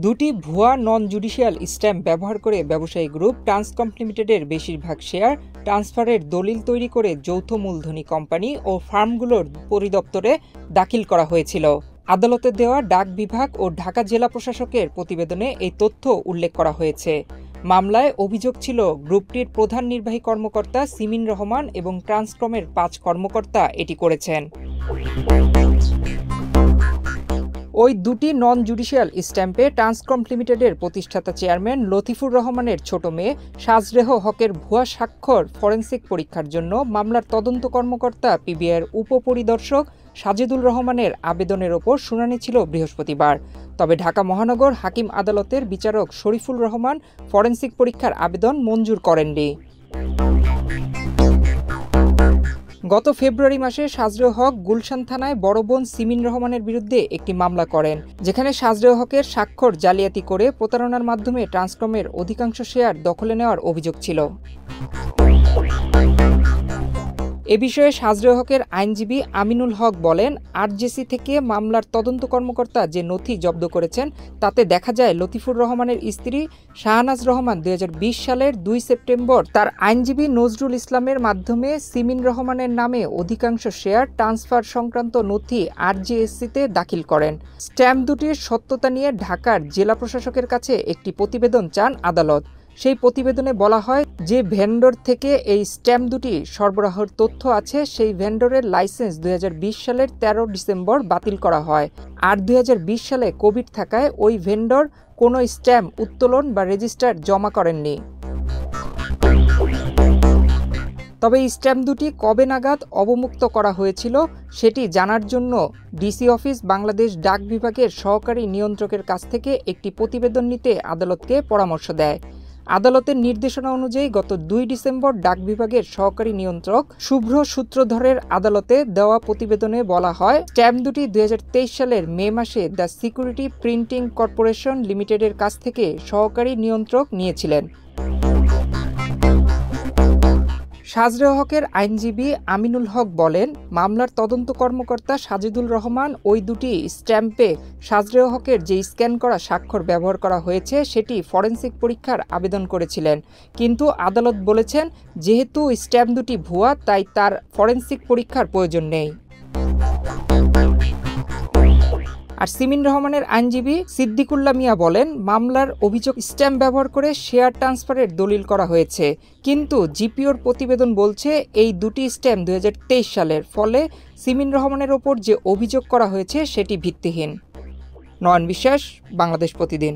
দুটি ভুয়া নন judicial stamp ব্যবহার করে ব্যবসায়ী গ্রুপ ট্রান্সকম লিমিটেডের বেশিরভাগ শেয়ার ট্রান্সফারের দলিল তৈরি করে যৌথ মূলধনী কোম্পানি ও ফার্মগুলোর পরিদপ্তরে দাখিল করা হয়েছিল। আদালতে দেওয়া ডাক বিভাগ ও ঢাকা জেলা প্রশাসকের প্রতিবেদনে এই তথ্য উল্লেখ করা হয়েছে। মামলায় অভিযোগ ছিল গ্রুপটির প্রধান নির্বাহী কর্মকর্তা সিমিন রহমান এবং ট্রান্সকমের ৫ কর্মকর্তা এটি করেছেন। ওই দুটি নন জুডিশিয়াল স্ট্যাম্পে ট্রান্সকম লিমিটেডের প্রতিষ্ঠাতা চেয়ারম্যান লতিফুর রহমানের ছোট মেয়ে সাজরেহ হকের ভুয়া স্বাক্ষর ফরেনসিক পরীক্ষার জন্য মামলার তদন্ত কর্মকর্তা পিবিআইয়ের উপপরিদর্শক সাজেদুল রহমানের আবেদনের ওপর শুনানি ছিল বৃহস্পতিবার। তবে ঢাকা মহানগর হাকিম আদালতের বিচারক শরীফুল রহমান ফরেনসিক পরীক্ষার আবেদন মঞ্জুর করেননি। গত ফেব্রুয়ারি মাসে সাজরেহ হক গুলশান থানায় বড় বোন সিমিন রহমানের বিরুদ্ধে একটি মামলা করেন, যেখানে সাজরেহ হকের স্বাক্ষর জালিয়াতি করে প্রতারণার মাধ্যমে ট্রান্সকমের অধিকাংশ শেয়ার দখলে নেওয়ার অভিযোগ ছিল। এ বিষয়ে সাজরেহ হকের আইনজীবী আমিনুল হক বলেন, আরজেসি থেকে মামলার তদন্ত কর্মকর্তা যে নথি জব্দ করেছেন তাতে দেখা যায় লতিফুর রহমানের স্ত্রী শাহনাজ রহমান ২০২০ সালের ২ সেপ্টেম্বর তার আইনজীবী নজরুল ইসলামের মাধ্যমে সিমিন রহমানের নামে অধিকাংশ শেয়ার ট্রান্সফার সংক্রান্ত নথি আরজেএসসিতে দাখিল করেন। স্ট্যাম্প দুটির সত্যতা নিয়ে ঢাকার জেলা প্রশাসকের কাছে একটি প্রতিবেদন চান আদালত। সেই প্রতিবেদনে বলা হয়, যে ভেন্ডর থেকে এই স্ট্যাম্প দুটি সরবরাহের তথ্য আছে সেই ভেন্ডরের লাইসেন্স ২০২০ সালের ১৩ ডিসেম্বর বাতিল করা হয়। আর ২০২০ সালে কোভিড থাকায় ওই ভেন্ডর কোনো স্ট্যাম্প উত্তোলন বা রেজিস্টার জমা করেননি। তবে এই স্ট্যাম্প দুটি কবে নাগাদ অবমুক্ত করা হয়েছিল সেটি জানার জন্য ডিসি অফিস বাংলাদেশ ডাক বিভাগের সহকারী নিয়ন্ত্রকের কাছ থেকে একটি প্রতিবেদন নিতে আদালতকে পরামর্শ দেয়। আদালতের নির্দেশনা অনুযায়ী গত ২ ডিসেম্বর ডাক বিভাগের সহকারী নিয়ন্ত্রক শুভ্র সূত্রধরের আদালতে দেওয়া প্রতিবেদনে বলা হয়, স্ট্যাম্প দুটি ২০২৩ সালের মে মাসে দ্য সিকিউরিটি প্রিন্টিং কর্পোরেশন লিমিটেডের কাছ থেকে সহকারী নিয়ন্ত্রক নিয়েছিলেন। সাজরেহ হকের আইনজীবী আমিনুল হক বলেন, মামলার তদন্ত কর্মকর্তা সাজেদুল রহমান ওই দুটি স্ট্যাম্পে সাজরেহ হকের যে স্ক্যান করা স্বাক্ষর ব্যবহার করা হয়েছে সেটি ফরেনসিক পরীক্ষার আবেদন করেছিলেন, কিন্তু আদালত বলেছেন যেহেতু স্ট্যাম্প দুটি ভুয়া তাই তার ফরেনসিক পরীক্ষার প্রয়োজন নেই। আর সিমিন রহমানের আইনজীবী সিদ্দিকুল্লাহ মিয়া বলেন, মামলার অভিযোগ স্ট্যাম্প ব্যবহার করে শেয়ার ট্রান্সফারের দলিল করা হয়েছে, কিন্তু জিপিওর প্রতিবেদন বলছে এই দুটি স্ট্যাম্প ২০২৩ সালের, ফলে সিমিন রহমানের ওপর যে অভিযোগ করা হয়েছে সেটি ভিত্তিহীন। নয়ন বিশ্বাস, বাংলাদেশ প্রতিদিন।